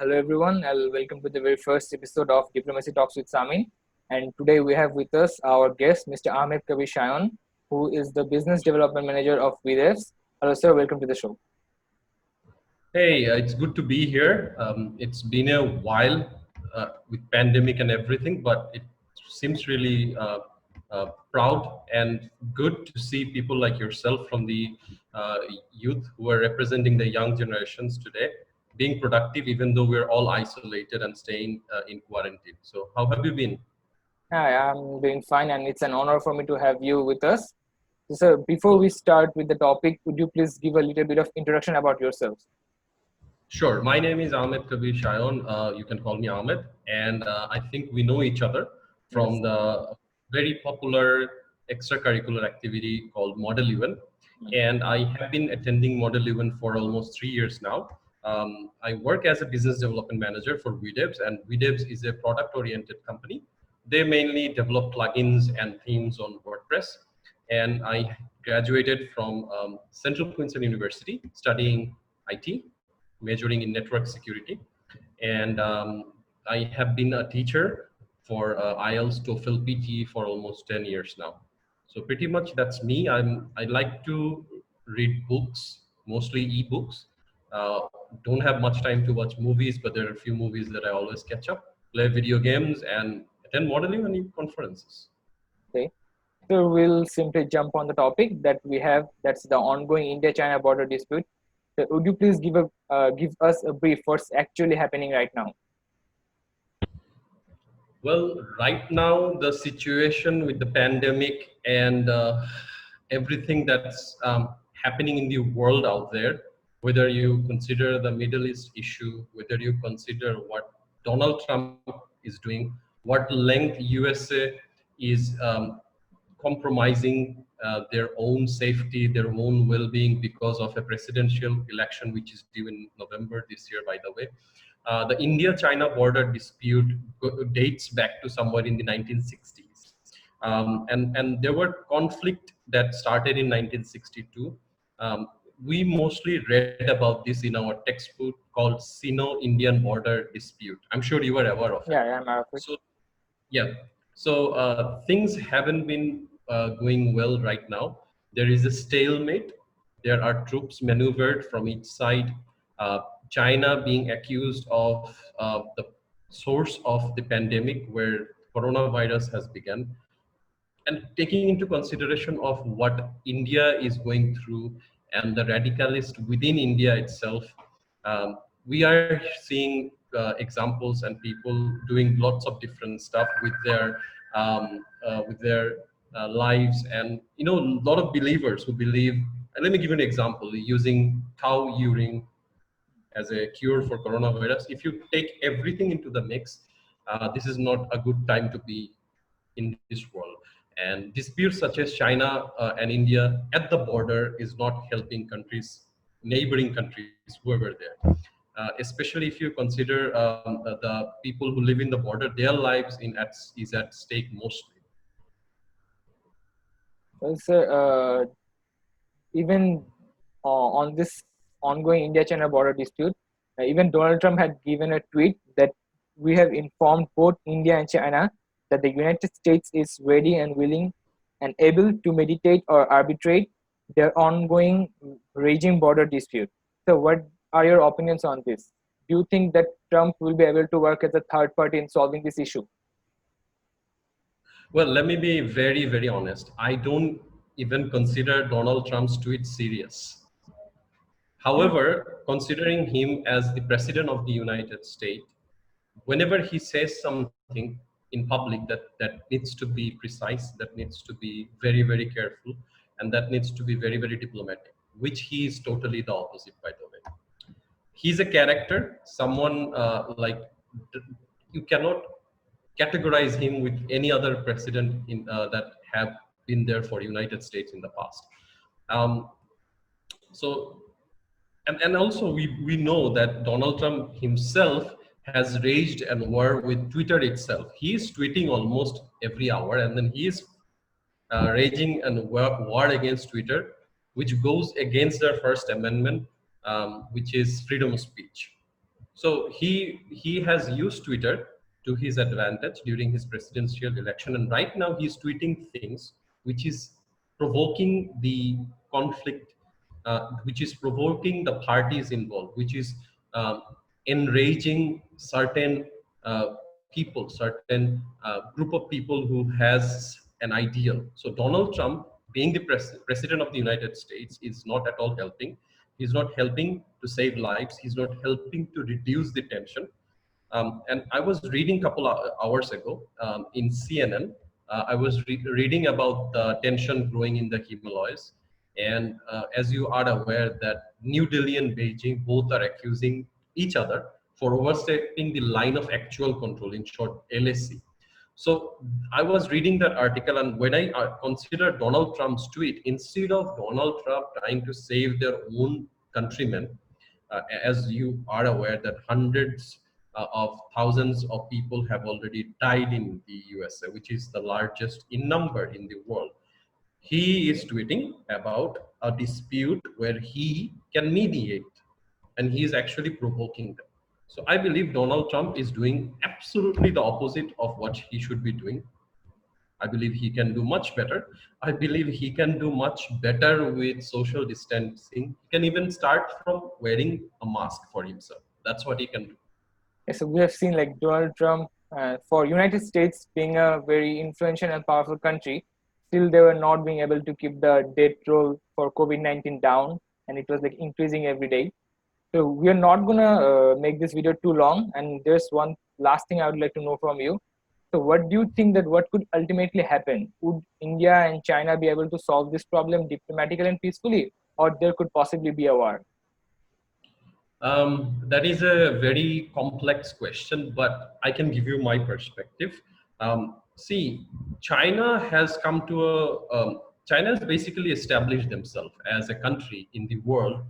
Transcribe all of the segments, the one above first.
Hello everyone, and welcome to the very first episode of Diplomacy Talks with Samin. And today we have with us our guest, Mr. Ahmed Kabir Chaion, who is the Business Development Manager of WeDevs. Hello sir, welcome to the show. Hey, it's good to be here. It's been a while with pandemic and everything, but it seems really proud and good to see people like yourself from the uh, youth who are representing the young generations today, being productive even though we're all isolated and staying in quarantine. So how have you been? Hi, I'm doing fine, and it's an honor for me to have you with us. So, sir, before Cool. we start with the topic, would you please give a little bit of introduction about yourselves? Sure. My name is Ahmed Kabir Chaion. You can call me Ahmed. And I think we know each other Yes. from the very popular extracurricular activity called Model Event. And I have been attending Model Event for almost 3 years now. I work as a business development manager for WeDevs, and WeDevs is a product-oriented company. They mainly develop plugins and themes on WordPress. And I graduated from Central Queensland University studying IT, majoring in network security. And I have been a teacher for IELTS, TOEFL, PT for almost 10 years now. So pretty much that's me. I like to read books, mostly ebooks. Uh, don't have much time to watch movies, but there are a few movies that I always catch up, play video games, and attend modeling and conferences. Okay. So we'll simply jump on the topic that we have. That's the ongoing India-China border dispute. So would you please give us a brief what's actually happening right now? Well, right now, the situation with the pandemic and everything that's happening in the world out there, whether you consider the Middle East issue, whether you consider what Donald Trump is doing, what length USA is compromising their own safety, their own well-being because of a presidential election which is due in November this year, by the way. The India-China border dispute dates back to somewhere in the 1960s. And there were conflict that started in 1962. We mostly read about this in our textbook called Sino-Indian border dispute. I'm sure you are aware of it. Yeah, I'm aware of it. So yeah, so things haven't been going well right now. There is a stalemate. There are troops maneuvered from each side. Uh, China being accused of the source of the pandemic where coronavirus has begun. And taking into consideration of what India is going through and the radicalist within India itself, we are seeing examples and people doing lots of different stuff with their lives, and a lot of believers who believe. And let me give you an example using cow urine as a cure for coronavirus. If you take everything into the mix, this is not a good time to be in this world. And disputes such as China and India at the border is not helping countries, neighboring countries, whoever there. Especially if you consider the people who live in the border, their lives is at stake mostly. Well, sir, even on this ongoing India-China border dispute, even Donald Trump had given a tweet that we have informed both India and China that the United States is ready and willing and able to mediate or arbitrate their ongoing raging border dispute. So, what are your opinions on this? Do you think that Trump will be able to work as a third party in solving this issue? Well, let me be very, very honest. I don't even consider Donald Trump's tweet serious. Hmm. However, considering him as the president of the United States, whenever he says something in public that needs to be precise, that needs to be very, very careful, and that needs to be very, very diplomatic, which he is totally the opposite, by the way. He's a character, someone you cannot categorize him with any other president that have been there for United States in the past. Um, so and also we know that Donald Trump himself has raged and war with Twitter itself. He is tweeting almost every hour, and then he is raging and war against Twitter, which goes against their First Amendment, which is freedom of speech. So he has used Twitter to his advantage during his presidential election, and right now he's tweeting things which is provoking the conflict, which is provoking the parties involved, which is um, enraging certain people, certain group of people who has an ideal. So Donald Trump, being the president of the United States, is not at all helping. He's not helping to save lives. He's not helping to reduce the tension. And I was reading a couple of hours ago in CNN. I was reading about the tension growing in the Himalayas. And as you are aware, that New Delhi and Beijing both are accusing each other for overstepping the line of actual control, in short, LAC. So I was reading that article, and when I consider Donald Trump's tweet, instead of Donald Trump trying to save their own countrymen, as you are aware that hundreds of thousands of people have already died in the USA, which is the largest in number in the world. He is tweeting about a dispute where he can mediate, and he is actually provoking them. So I believe Donald Trump is doing absolutely the opposite of what he should be doing. I believe he can do much better. I believe he can do much better with social distancing. He can even start from wearing a mask for himself. That's what he can do. Yeah, so we have seen like Donald Trump, for United States being a very influential and powerful country, still they were not being able to keep the death toll for COVID-19 down, and it was like increasing every day. So we are not gonna make this video too long, and there's one last thing I would like to know from you. So what do you think that what could ultimately happen? Would India and China be able to solve this problem diplomatically and peacefully, or there could possibly be a war? That is a very complex question, but I can give you my perspective. See, China has come to China has basically established themselves as a country in the world.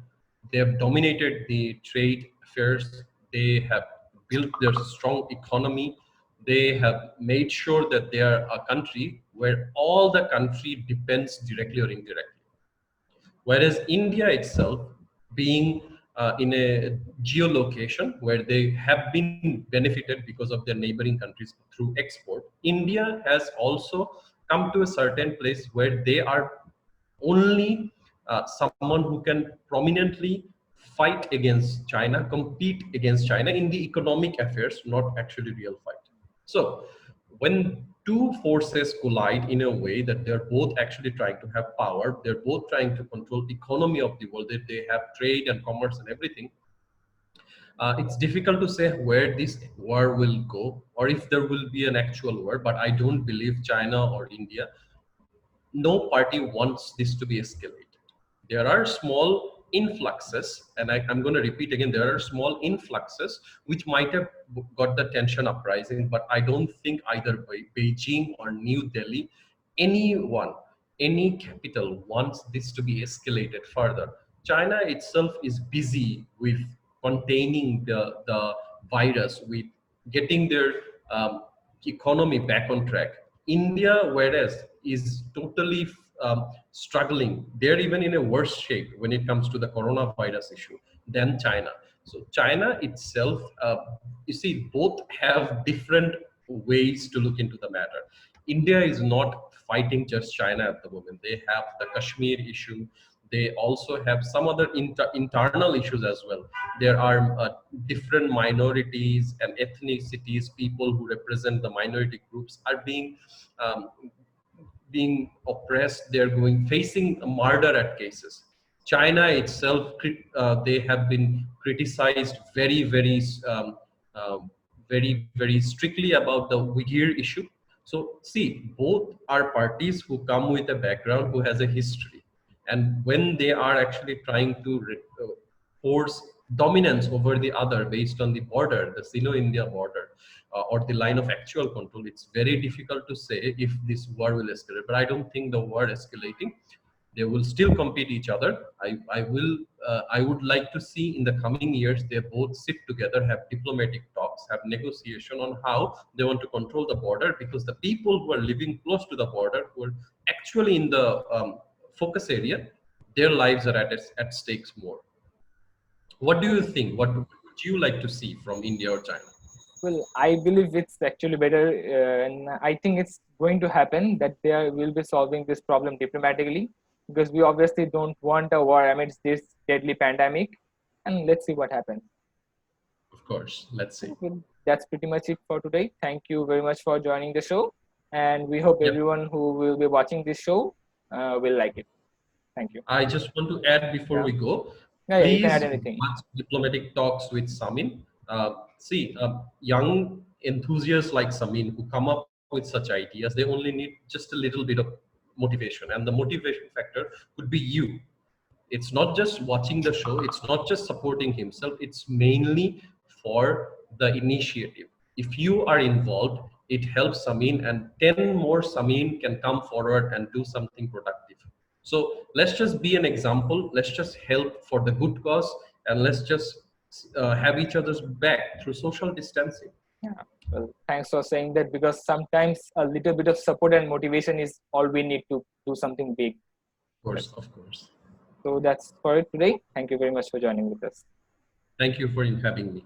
They have dominated the trade affairs. They have built their strong economy. They have made sure that they are a country where all the country depends directly or indirectly. Whereas India itself, being in a geolocation where they have been benefited because of their neighboring countries through export, India has also come to a certain place where they are only someone who can prominently fight against China, compete against China in the economic affairs, not actually real fight. So when two forces collide in a way that they're both actually trying to have power, they're both trying to control economy of the world, that they have trade and commerce and everything, it's difficult to say where this war will go or if there will be an actual war, but I don't believe China or India, no party wants this to be escalated. There are small influxes, and I'm going to repeat again, there are small influxes which might have got the tension uprising, but I don't think either Beijing or New Delhi, anyone, any capital wants this to be escalated further. China itself is busy with containing the virus, with getting their economy back on track. India, whereas, is totally struggling. They're even in a worse shape when it comes to the coronavirus issue than China. So China itself, you see, both have different ways to look into the matter. India is not fighting just China at the moment. They have the Kashmir issue. They also have some other internal issues as well. There are different minorities and ethnicities, people who represent the minority groups are um, being oppressed. They're going facing murder at cases. China itself, they have been criticized very strictly about the Uyghur issue. So see, both are parties who come with a background, who has a history, and when they are actually trying to force dominance over the other based on the border, the Sino-India border, or the line of actual control, it's very difficult to say if this war will escalate. But I don't think the war escalating. They will still compete each other. I would like to see in the coming years they both sit together, have diplomatic talks, have negotiation on how they want to control the border, because the people who are living close to the border, who are actually in the focus area, their lives are at stakes more. What do you think? What? would you like to see from India or China? Well, I believe it's actually better, and I think it's going to happen that they will be solving this problem diplomatically, because we obviously don't want a war amidst this deadly pandemic. And let's see what happens. Of course, let's see. Well, that's pretty much it for today. Thank you very much for joining the show, and we hope Yep. everyone who will be watching this show will like it. Thank you. I just want to add before Yeah, we go, yeah, you can add please anything. watch Diplomatic Talks with Samin. See, young enthusiasts like Samin who come up with such ideas, they only need just a little bit of motivation, and the motivation factor could be you. It's not just watching the show, it's not just supporting himself, it's mainly for the initiative. If you are involved, it helps Samin, and 10 more Samin can come forward and do something productive. So let's just be an example, let's just help for the good cause, and let's just have each other's back through social distancing. Yeah. Well, thanks for saying that, because sometimes a little bit of support and motivation is all we need to do something big. Of course, of course. So that's for it today. Thank you very much for joining with us. Thank you for having me.